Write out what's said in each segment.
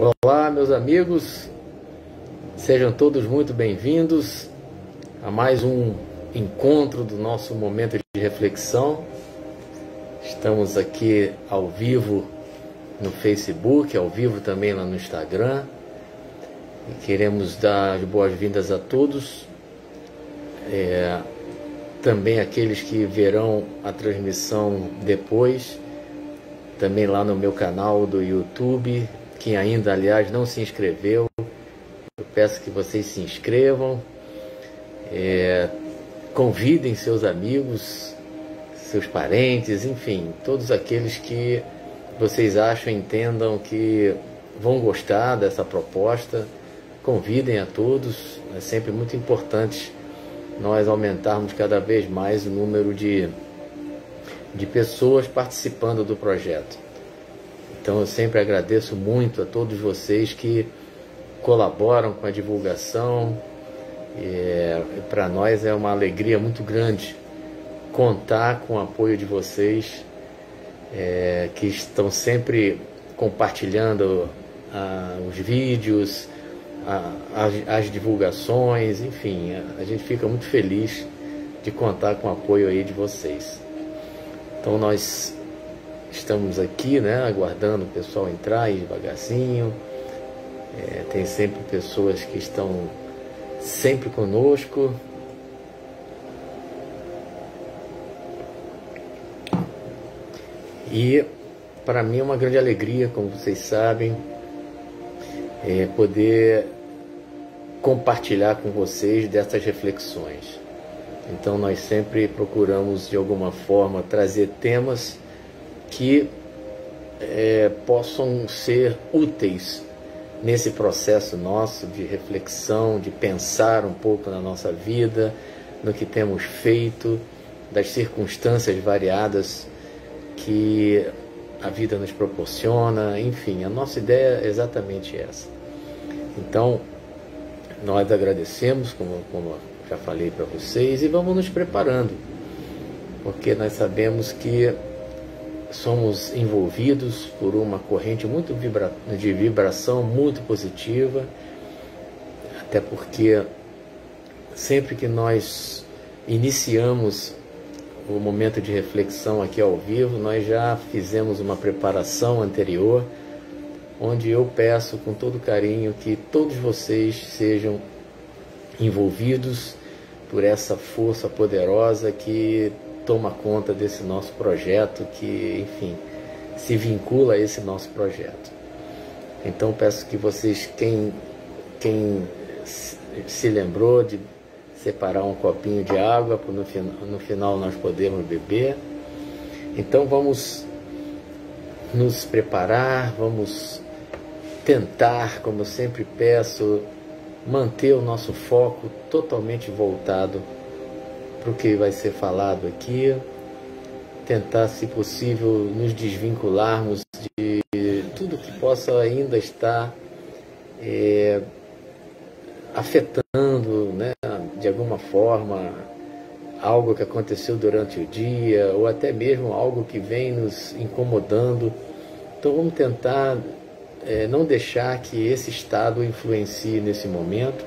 Olá, meus amigos, sejam todos muito bem-vindos a mais um encontro do nosso momento de reflexão. Estamos aqui ao vivo no Facebook, ao vivo também lá no Instagram, e queremos dar as boas-vindas a todos, também aqueles que verão a transmissão depois, também lá no meu canal do YouTube. Quem ainda, aliás, não se inscreveu, eu peço que vocês se inscrevam, convidem seus amigos, seus parentes, enfim, todos aqueles que vocês acham, entendam que vão gostar dessa proposta. Convidem a todos. É sempre muito importante nós aumentarmos cada vez mais o número de pessoas participando do projeto. Então eu sempre agradeço muito a todos vocês que colaboram com a divulgação. Para nós é uma alegria muito grande contar com o apoio de vocês, que estão sempre compartilhando os vídeos, as divulgações, enfim, a gente fica muito feliz de contar com o apoio aí de vocês. Então nós estamos aqui, aguardando o pessoal entrar aí devagarzinho. Tem sempre pessoas que estão sempre conosco. E para mim é uma grande alegria, como vocês sabem, poder compartilhar com vocês dessas reflexões. Então nós sempre procuramos de alguma forma trazer temas que possam ser úteis nesse processo nosso de reflexão, de pensar um pouco na nossa vida, no que temos feito, das circunstâncias variadas que a vida nos proporciona. Enfim, a nossa ideia é exatamente essa. Então, nós agradecemos, como já falei para vocês, e vamos nos preparando, porque nós sabemos que somos envolvidos por uma corrente de vibração muito positiva, até porque sempre que nós iniciamos o momento de reflexão aqui ao vivo, nós já fizemos uma preparação anterior, onde eu peço com todo carinho que todos vocês sejam envolvidos por essa força poderosa que toma conta desse nosso projeto, que, enfim, se vincula a esse nosso projeto. Então peço que vocês, quem se lembrou de separar um copinho de água para no final nós podermos beber. Então vamos nos preparar, vamos tentar, como eu sempre peço, manter o nosso foco totalmente voltado para o que vai ser falado aqui, tentar, se possível, nos desvincularmos de tudo que possa ainda estar afetando, de alguma forma, algo que aconteceu durante o dia, ou até mesmo algo que vem nos incomodando. Então vamos tentar não deixar que esse estado influencie nesse momento,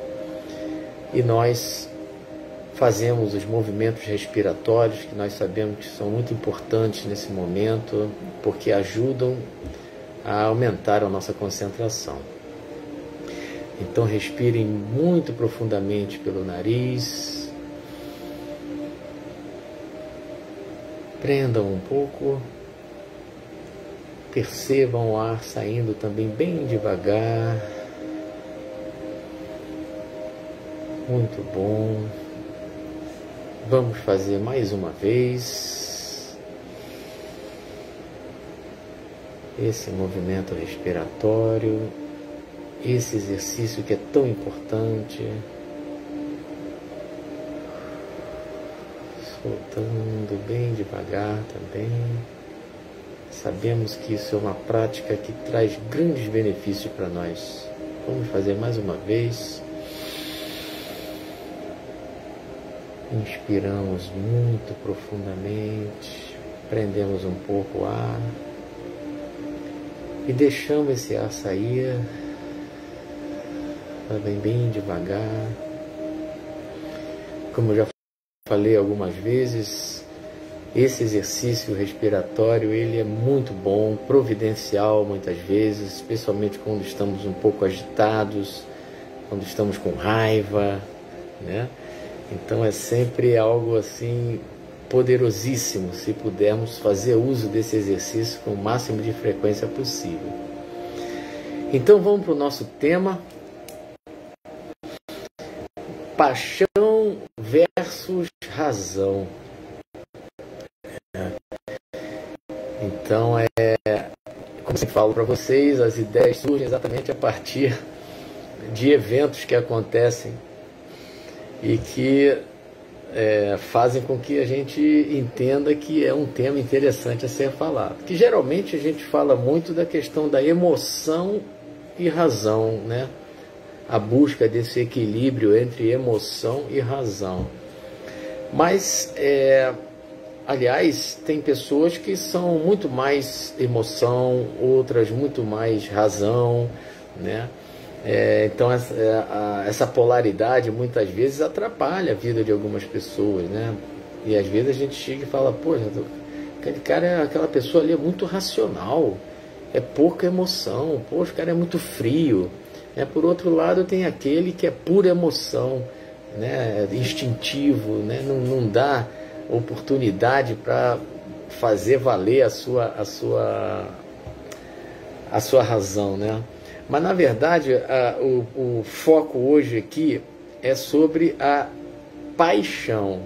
e nós fazemos os movimentos respiratórios, que nós sabemos que são muito importantes nesse momento, porque ajudam a aumentar a nossa concentração. Então respirem muito profundamente pelo nariz, prendam um pouco, percebam o ar saindo também bem devagar. Muito bom. Vamos fazer mais uma vez esse movimento respiratório, esse exercício que é tão importante. Soltando bem devagar também. Sabemos que isso é uma prática que traz grandes benefícios para nós. Vamos fazer mais uma vez. Inspiramos muito profundamente, prendemos um pouco o ar, e deixamos esse ar sair, bem devagar. Como eu já falei algumas vezes, esse exercício respiratório ele é muito bom, providencial muitas vezes, especialmente quando estamos um pouco agitados, quando estamos com raiva, né? Então é sempre algo assim poderosíssimo se pudermos fazer uso desse exercício com o máximo de frequência possível. Então vamos para o nosso tema: paixão versus razão. Então como eu falo para vocês, as ideias surgem exatamente a partir de eventos que acontecem e que fazem com que a gente entenda que é um tema interessante a ser falado. Que geralmente a gente fala muito da questão da emoção e razão, né? A busca desse equilíbrio entre emoção e razão. Mas, aliás, tem pessoas que são muito mais emoção, outras muito mais razão, né? Então essa polaridade muitas vezes atrapalha a vida de algumas pessoas, né? E às vezes a gente chega e fala, poxa, aquela pessoa ali é muito racional, é pouca emoção, poxa, o cara é muito frio, né? Por outro lado tem aquele que é pura emoção, né? Instintivo, né? Não dá oportunidade para fazer valer a sua razão, né? Mas, na verdade, o foco hoje aqui é sobre a paixão.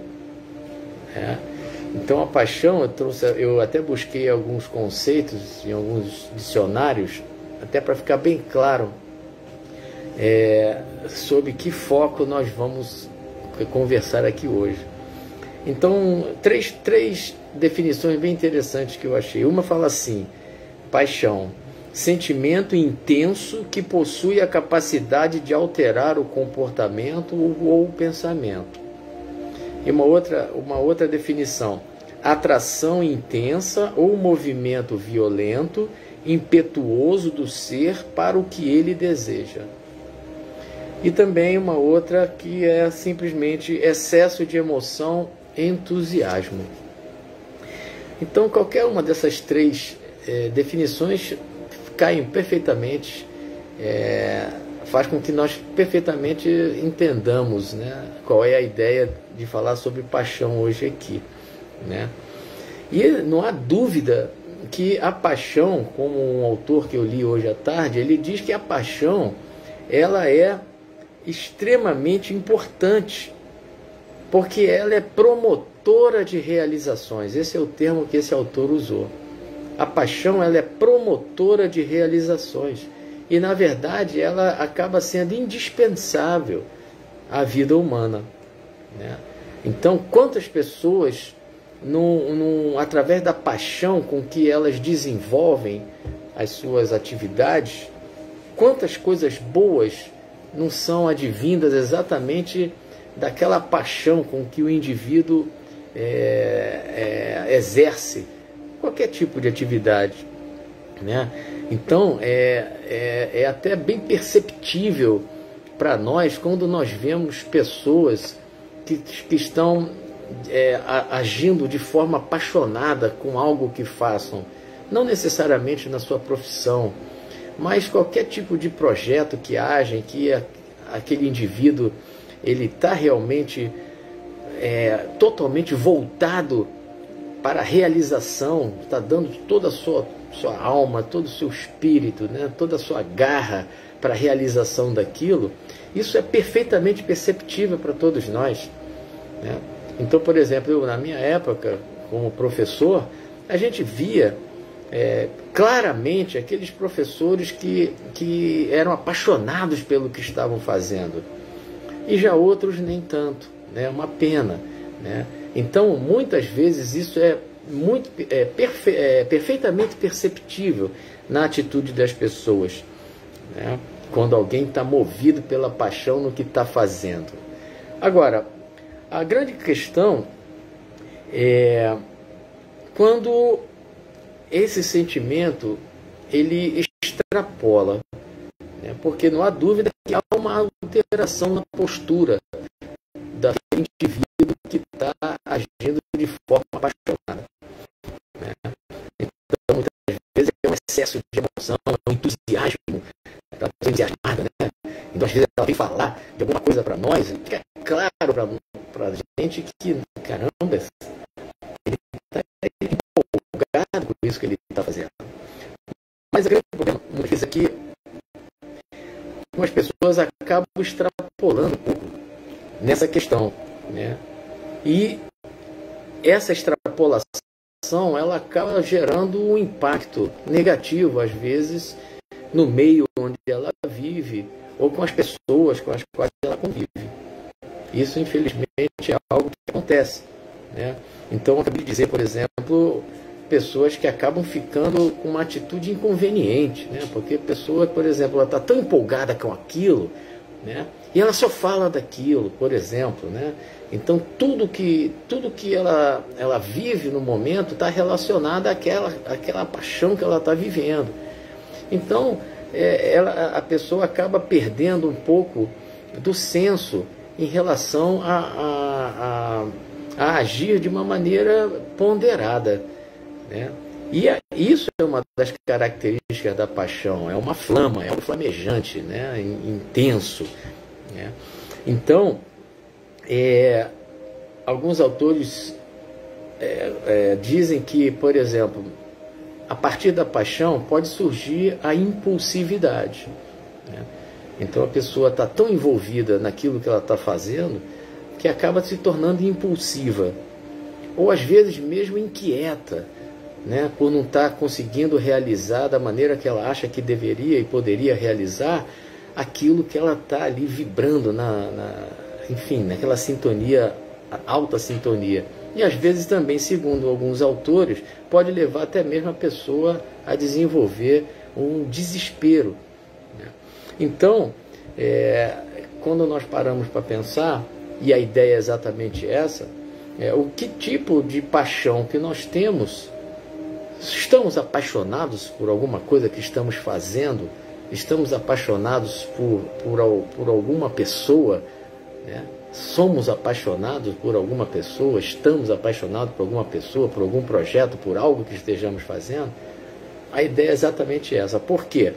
Né? Então, a paixão, eu até busquei alguns conceitos em alguns dicionários, até para ficar bem claro sobre que foco nós vamos conversar aqui hoje. Então, três definições bem interessantes que eu achei. Uma fala assim: paixão, sentimento intenso que possui a capacidade de alterar o comportamento ou o pensamento. E uma outra definição: atração intensa ou movimento violento, impetuoso do ser para o que ele deseja. E também uma outra que é simplesmente excesso de emoção, entusiasmo. Então, qualquer uma dessas três definições caem perfeitamente, faz com que nós perfeitamente entendamos, né, qual é a ideia de falar sobre paixão hoje aqui, né? E não há dúvida que a paixão, como um autor que eu li hoje à tarde, ele diz que a paixão ela é extremamente importante, porque ela é promotora de realizações. Esse é o termo que esse autor usou. A paixão ela é promotora de realizações e, na verdade, ela acaba sendo indispensável à vida humana, né? Então, quantas pessoas, através da paixão com que elas desenvolvem as suas atividades, quantas coisas boas não são advindas exatamente daquela paixão com que o indivíduo exerce qualquer tipo de atividade, né? Então é até bem perceptível para nós quando nós vemos pessoas que estão agindo de forma apaixonada com algo que façam, não necessariamente na sua profissão, mas qualquer tipo de projeto que haja, em que aquele indivíduo ele está realmente totalmente voltado para a realização, está dando toda a sua alma, todo o seu espírito, né, toda a sua garra para a realização daquilo. Isso é perfeitamente perceptível para todos nós, né? Então, por exemplo, na minha época, como professor, a gente via claramente aqueles professores que eram apaixonados pelo que estavam fazendo, e já outros nem tanto, né? Uma pena, né? Então, muitas vezes isso é perfeitamente perceptível na atitude das pessoas, né? Quando alguém está movido pela paixão no que está fazendo. Agora, a grande questão é quando esse sentimento ele extrapola, né? Porque não há dúvida que há uma alteração na postura daquele indivíduo que está agindo de forma apaixonada, né? Então, muitas vezes é um excesso de emoção, é um entusiasmo, ela está entusiasmada, né? Então, às vezes, ela vem falar de alguma coisa para nós, fica claro para a gente que, caramba, ele está empolgado com isso que ele está fazendo. Mas o grande problema, muitas vezes, é que algumas pessoas acabam extrapolando um pouco nessa questão, né? E essa extrapolação, ela acaba gerando um impacto negativo, às vezes, no meio onde ela vive ou com as pessoas com as quais ela convive. Isso, infelizmente, é algo que acontece, né? Então, eu acabei de dizer, por exemplo, pessoas que acabam ficando com uma atitude inconveniente, né? Porque a pessoa, por exemplo, ela está tão empolgada com aquilo, né? E ela só fala daquilo, por exemplo, né? Então, tudo que ela vive no momento está relacionado àquela paixão que ela está vivendo. Então, a pessoa acaba perdendo um pouco do senso em relação a agir de uma maneira ponderada, né? E isso é uma das características da paixão, é uma flama, é um flamejante, né? Intenso, né? Então, alguns autores dizem que, por exemplo, a partir da paixão pode surgir a impulsividade, né? Então a pessoa está tão envolvida naquilo que ela está fazendo que acaba se tornando impulsiva, ou às vezes mesmo inquieta, né? Por não estar conseguindo realizar da maneira que ela acha que deveria e poderia realizar aquilo que ela está ali vibrando, enfim, naquela sintonia, alta sintonia. E às vezes também, segundo alguns autores, pode levar até mesmo a pessoa a desenvolver um desespero, né? Então, quando nós paramos para pensar, e a ideia é exatamente essa, o que tipo de paixão que nós temos? Estamos apaixonados por alguma coisa que estamos fazendo? Estamos apaixonados por alguma pessoa, né? Somos apaixonados por alguma pessoa? Estamos apaixonados por alguma pessoa, por algum projeto, por algo que estejamos fazendo? A ideia é exatamente essa. Por quê?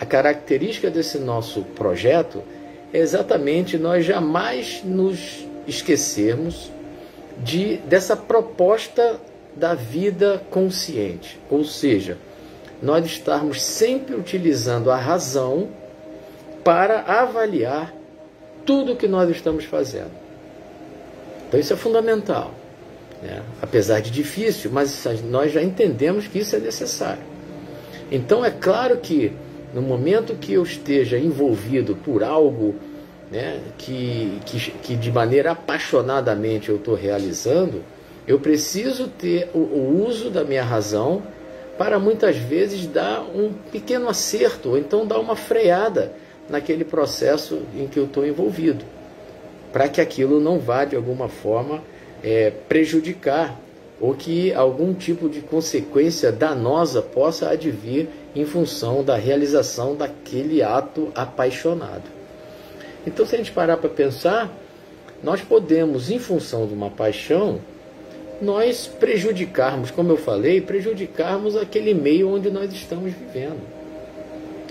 A característica desse nosso projeto é exatamente nós jamais nos esquecermos dessa proposta da vida consciente, ou seja, nós estarmos sempre utilizando a razão para avaliar tudo que nós estamos fazendo. Então isso é fundamental, né? Apesar de difícil, mas nós já entendemos que isso é necessário. Então é claro que no momento que eu esteja envolvido por algo, né, que de maneira apaixonadamente eu estou realizando, eu preciso ter o uso da minha razão para muitas vezes dar um pequeno acerto, ou então dar uma freada naquele processo em que eu estou envolvido, para que aquilo não vá de alguma forma prejudicar, ou que algum tipo de consequência danosa possa advir em função da realização daquele ato apaixonado. Então, se a gente parar para pensar, nós podemos, em função de uma paixão, nós prejudicarmos, como eu falei, prejudicarmos aquele meio onde nós estamos vivendo.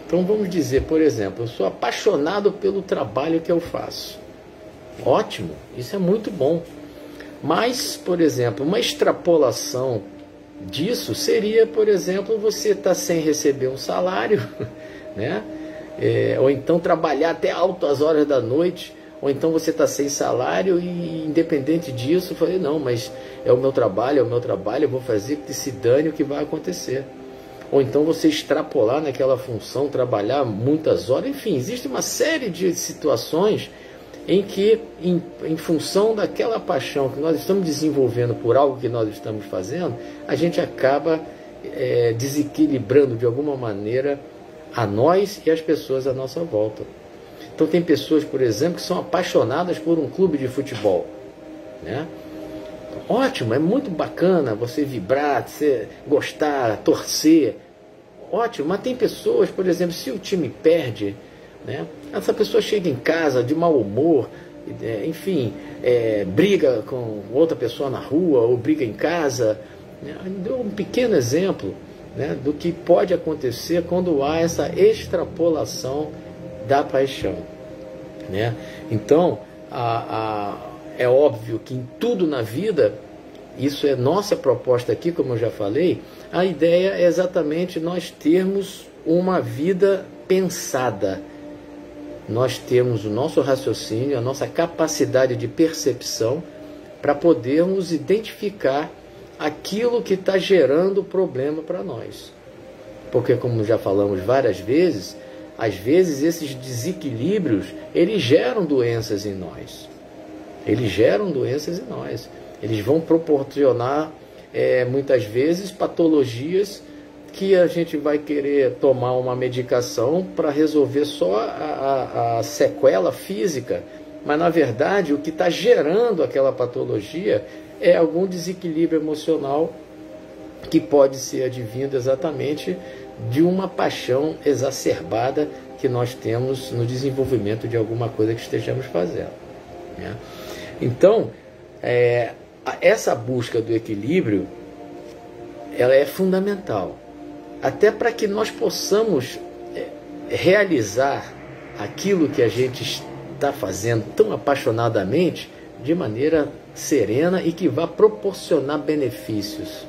Então vamos dizer, por exemplo, eu sou apaixonado pelo trabalho que eu faço. Ótimo, isso é muito bom. Mas, por exemplo, uma extrapolação disso seria, por exemplo, você estar sem receber um salário, né? Ou então trabalhar até altas horas da noite, ou então você está sem salário e, independente disso, eu falei, não, mas é o meu trabalho, eu vou fazer que se dane o que vai acontecer. Ou então você extrapolar naquela função, trabalhar muitas horas, enfim, existe uma série de situações em que, em função daquela paixão que nós estamos desenvolvendo por algo que nós estamos fazendo, a gente acaba desequilibrando de alguma maneira a nós e as pessoas à nossa volta. Então tem pessoas, por exemplo, que são apaixonadas por um clube de futebol, né? Ótimo, é muito bacana você vibrar, você gostar, torcer. ótimo, mas tem pessoas, por exemplo, se o time perde, né, essa pessoa chega em casa de mau humor, enfim, briga com outra pessoa na rua ou briga em casa, né, deu um pequeno exemplo, né, do que pode acontecer quando há essa extrapolação da paixão, né? Então, é óbvio que em tudo na vida, isso é nossa proposta aqui, como eu já falei, a ideia é exatamente nós termos uma vida pensada. Nós temos o nosso raciocínio, a nossa capacidade de percepção para podermos identificar aquilo que está gerando problema para nós. Porque, como já falamos várias vezes, às vezes esses desequilíbrios, eles geram doenças em nós. Eles geram doenças em nós. Eles vão proporcionar, muitas vezes, patologias que a gente vai querer tomar uma medicação para resolver só a sequela física, mas na verdade o que está gerando aquela patologia é algum desequilíbrio emocional que pode ser advindo exatamente de uma paixão exacerbada que nós temos no desenvolvimento de alguma coisa que estejamos fazendo, né? Então, essa busca do equilíbrio, ela é fundamental, até para que nós possamos realizar aquilo que a gente está fazendo tão apaixonadamente de maneira serena e que vá proporcionar benefícios,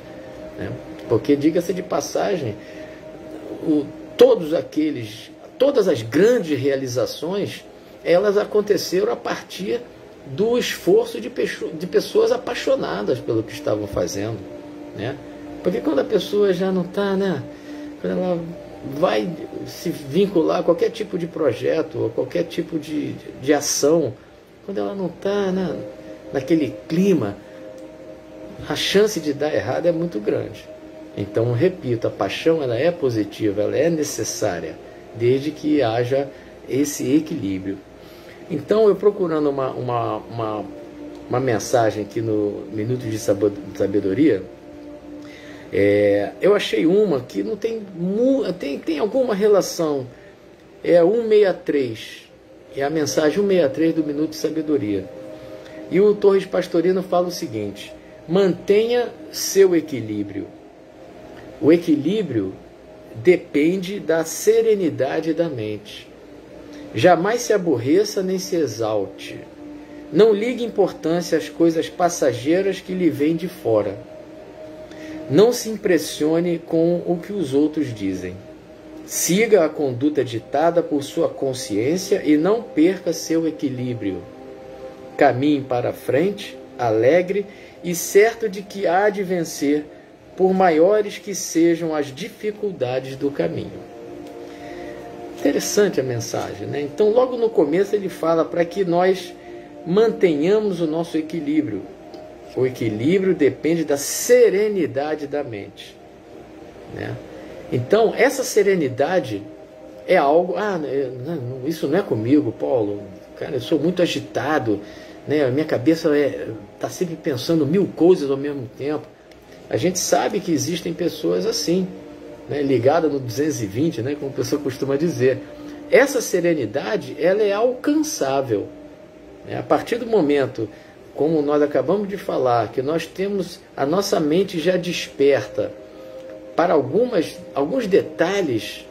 né? Porque, diga-se de passagem, todas as grandes realizações, elas aconteceram a partir do esforço de pessoas apaixonadas pelo que estavam fazendo, né? Porque quando a pessoa já não está, né, quando ela vai se vincular a qualquer tipo de projeto, a qualquer tipo de ação, quando ela não está, né, naquele clima, a chance de dar errado é muito grande. Então, repito, a paixão, ela é positiva, ela é necessária, desde que haja esse equilíbrio. Então, eu procurando uma mensagem aqui no Minuto de Sabedoria, eu achei uma que não tem alguma relação. É a 163, é a mensagem 163 do Minuto de Sabedoria. E o Torres Pastorino fala o seguinte: mantenha seu equilíbrio. O equilíbrio depende da serenidade da mente. Jamais se aborreça nem se exalte. Não ligue importância às coisas passageiras que lhe vêm de fora. Não se impressione com o que os outros dizem. Siga a conduta ditada por sua consciência e não perca seu equilíbrio. Caminhe para frente, alegre e certo de que há de vencer, por maiores que sejam as dificuldades do caminho. Interessante a mensagem, né? Então, logo no começo ele fala para que nós mantenhamos o nosso equilíbrio. O equilíbrio depende da serenidade da mente, né? Então, essa serenidade é algo... isso não é comigo, Paulo. Cara, eu sou muito agitado, né? A minha cabeça está sempre pensando 1000 coisas ao mesmo tempo. A gente sabe que existem pessoas assim, né, ligada no 220, né, como a pessoa costuma dizer. Essa serenidade, ela é alcançável, né? A partir do momento, como nós acabamos de falar, que nós temos a nossa mente já desperta para alguns detalhes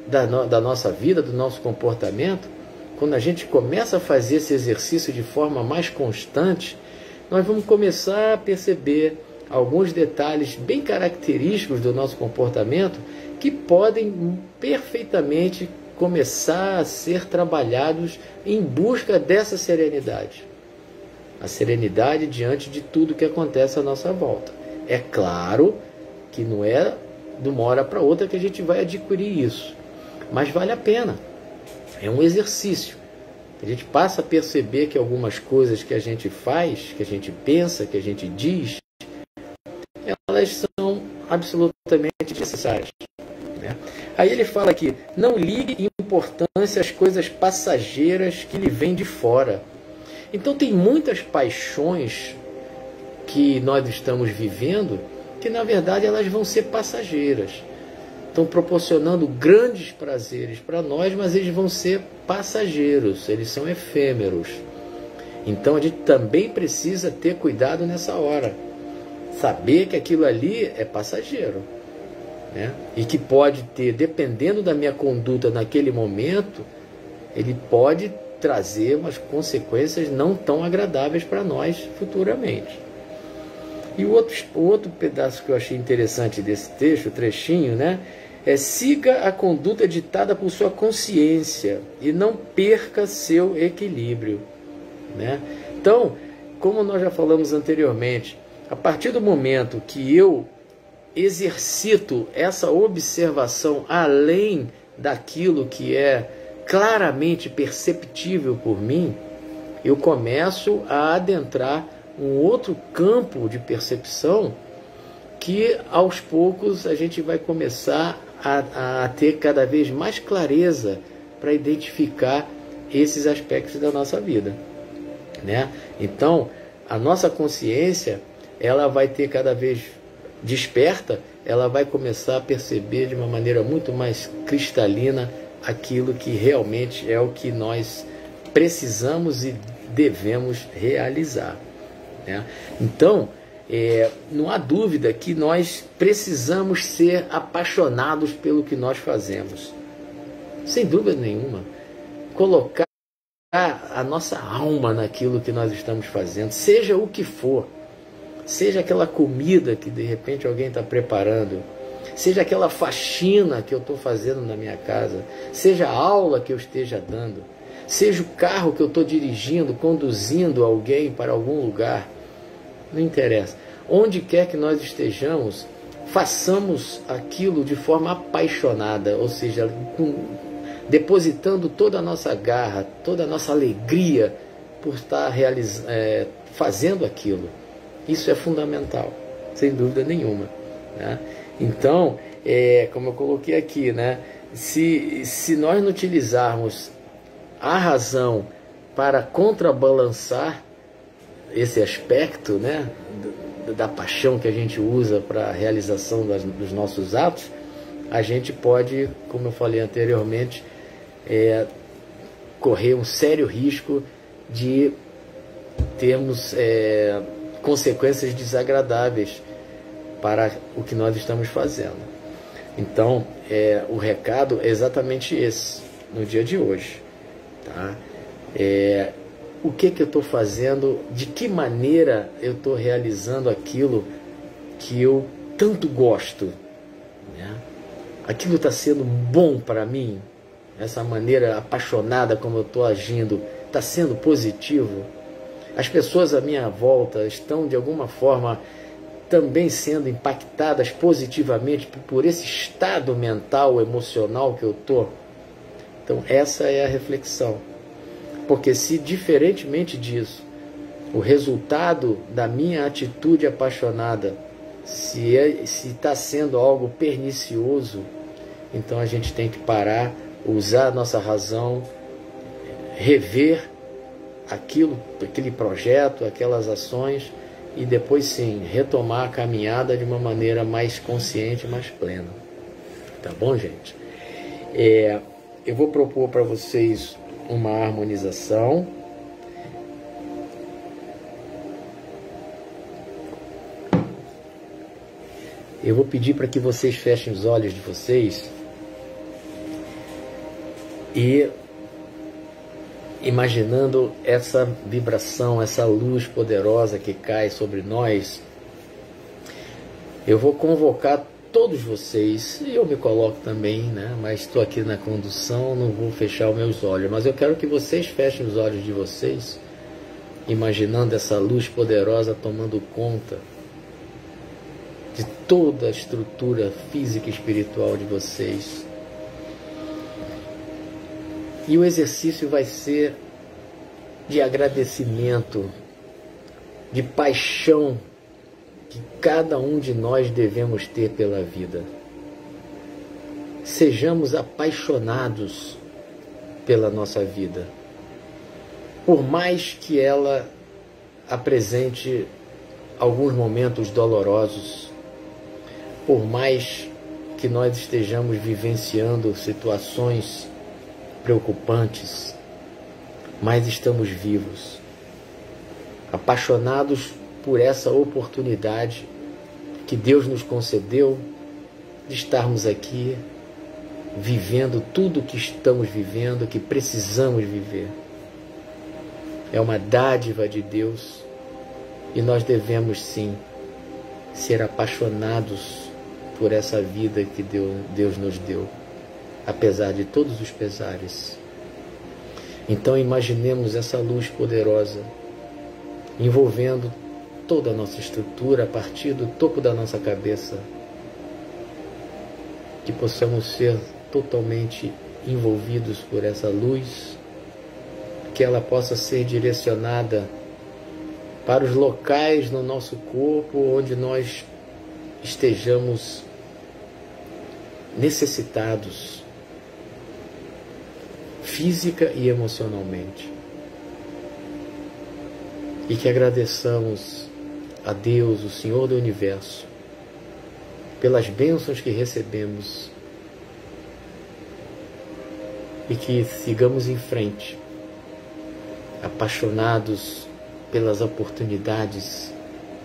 da nossa vida, do nosso comportamento, quando a gente começa a fazer esse exercício de forma mais constante, nós vamos começar a perceber alguns detalhes bem característicos do nosso comportamento que podem perfeitamente começar a ser trabalhados em busca dessa serenidade. A serenidade diante de tudo que acontece à nossa volta. É claro que não é de uma hora para outra que a gente vai adquirir isso, mas vale a pena. É um exercício. A gente passa a perceber que algumas coisas que a gente faz, que a gente pensa, que a gente diz, elas são absolutamente necessárias, né? Aí ele fala aqui: não ligue importância às coisas passageiras que lhe vêm de fora. Então tem muitas paixões que nós estamos vivendo que na verdade elas vão ser passageiras. estão proporcionando grandes prazeres para nós, mas eles vão ser passageiros, eles são efêmeros. Então a gente também precisa ter cuidado nessa hora, saber que aquilo ali é passageiro, né? E que pode ter, dependendo da minha conduta naquele momento, ele pode trazer umas consequências não tão agradáveis para nós futuramente. E o outro pedaço que eu achei interessante desse texto, trechinho, né, é: siga a conduta ditada por sua consciência e não perca seu equilíbrio, né? Então, como nós já falamos anteriormente, a partir do momento que eu exercito essa observação além daquilo que é claramente perceptível por mim, eu começo a adentrar um outro campo de percepção que aos poucos a gente vai começar a ter cada vez mais clareza para identificar esses aspectos da nossa vida, né? Então, a nossa consciência, ela vai ter cada vez desperta, ela vai começar a perceber de uma maneira muito mais cristalina aquilo que realmente é o que nós precisamos e devemos realizar, né? Então, não há dúvida que nós precisamos ser apaixonados pelo que nós fazemos, sem dúvida nenhuma. Colocar a nossa alma naquilo que nós estamos fazendo, seja o que for, seja aquela comida que de repente alguém está preparando, seja aquela faxina que eu estou fazendo na minha casa, seja a aula que eu esteja dando, seja o carro que eu estou dirigindo, conduzindo alguém para algum lugar, não interessa. Onde quer que nós estejamos, façamos aquilo de forma apaixonada, ou seja, depositando toda a nossa garra, toda a nossa alegria por estar fazendo aquilo. Isso é fundamental, sem dúvida nenhuma, né? Então, como eu coloquei aqui, né, se nós não utilizarmos a razão para contrabalançar esse aspecto, né, da paixão que a gente usa para a realização dos nossos atos, a gente pode, como eu falei anteriormente, correr um sério risco de termos consequências desagradáveis para o que nós estamos fazendo. Então, o recado é exatamente esse no dia de hoje, tá? O que eu estou fazendo, de que maneira eu estou realizando aquilo que eu tanto gosto, né? Aquilo está sendo bom para mim, essa maneira apaixonada como eu estou agindo, está sendo positivo? As pessoas à minha volta estão de alguma forma também sendo impactadas positivamente por esse estado mental, emocional que eu estou? Então essa é a reflexão. Porque se, diferentemente disso, o resultado da minha atitude apaixonada, se está sendo algo pernicioso, então a gente tem que parar, usar a nossa razão, rever aquele projeto, aquelas ações, e depois sim, retomar a caminhada de uma maneira mais consciente, mais plena. Tá bom, gente? Eu vou propor para vocês uma harmonização. Eu vou pedir para que vocês fechem os olhos de vocês e, imaginando essa vibração, essa luz poderosa que cai sobre nós, eu vou convocar todos vocês, e eu me coloco também, né? Mas estou aqui na condução, não vou fechar os meus olhos, mas eu quero que vocês fechem os olhos de vocês, imaginando essa luz poderosa tomando conta de toda a estrutura física e espiritual de vocês. E o exercício vai ser de agradecimento, de paixão que cada um de nós devemos ter pela vida. Sejamos apaixonados pela nossa vida, por mais que ela apresente alguns momentos dolorosos, por mais que nós estejamos vivenciando situações preocupantes, mas estamos vivos, apaixonados por essa oportunidade que Deus nos concedeu de estarmos aqui vivendo tudo o que estamos vivendo, que precisamos viver. É uma dádiva de Deus e nós devemos sim ser apaixonados por essa vida que Deus nos deu, apesar de todos os pesares. Então imaginemos essa luz poderosa envolvendo toda a nossa estrutura a partir do topo da nossa cabeça, que possamos ser totalmente envolvidos por essa luz, que ela possa ser direcionada para os locais no nosso corpo onde nós estejamos necessitados, física e emocionalmente. E que agradeçamos a Deus, o Senhor do Universo, pelas bênçãos que recebemos e que sigamos em frente, apaixonados pelas oportunidades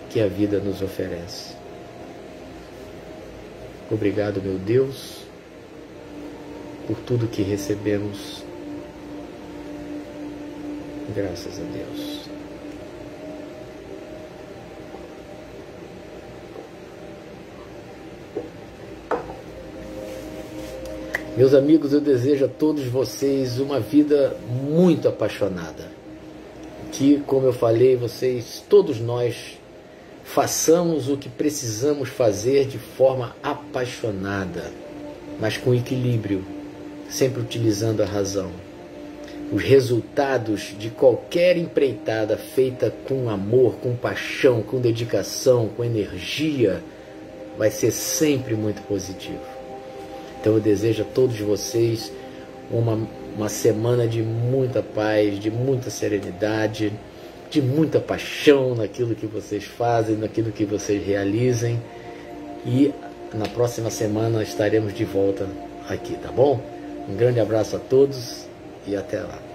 que a vida nos oferece. Obrigado, meu Deus, por tudo que recebemos. Graças a Deus. Meus amigos, eu desejo a todos vocês uma vida muito apaixonada. Que, como eu falei, todos nós, façamos o que precisamos fazer de forma apaixonada, mas com equilíbrio, sempre utilizando a razão. Os resultados de qualquer empreitada feita com amor, com paixão, com dedicação, com energia, vai ser sempre muito positivo. Então eu desejo a todos vocês uma semana de muita paz, de muita serenidade, de muita paixão naquilo que vocês fazem, naquilo que vocês realizem. E na próxima semana estaremos de volta aqui, tá bom? Um grande abraço a todos e até lá.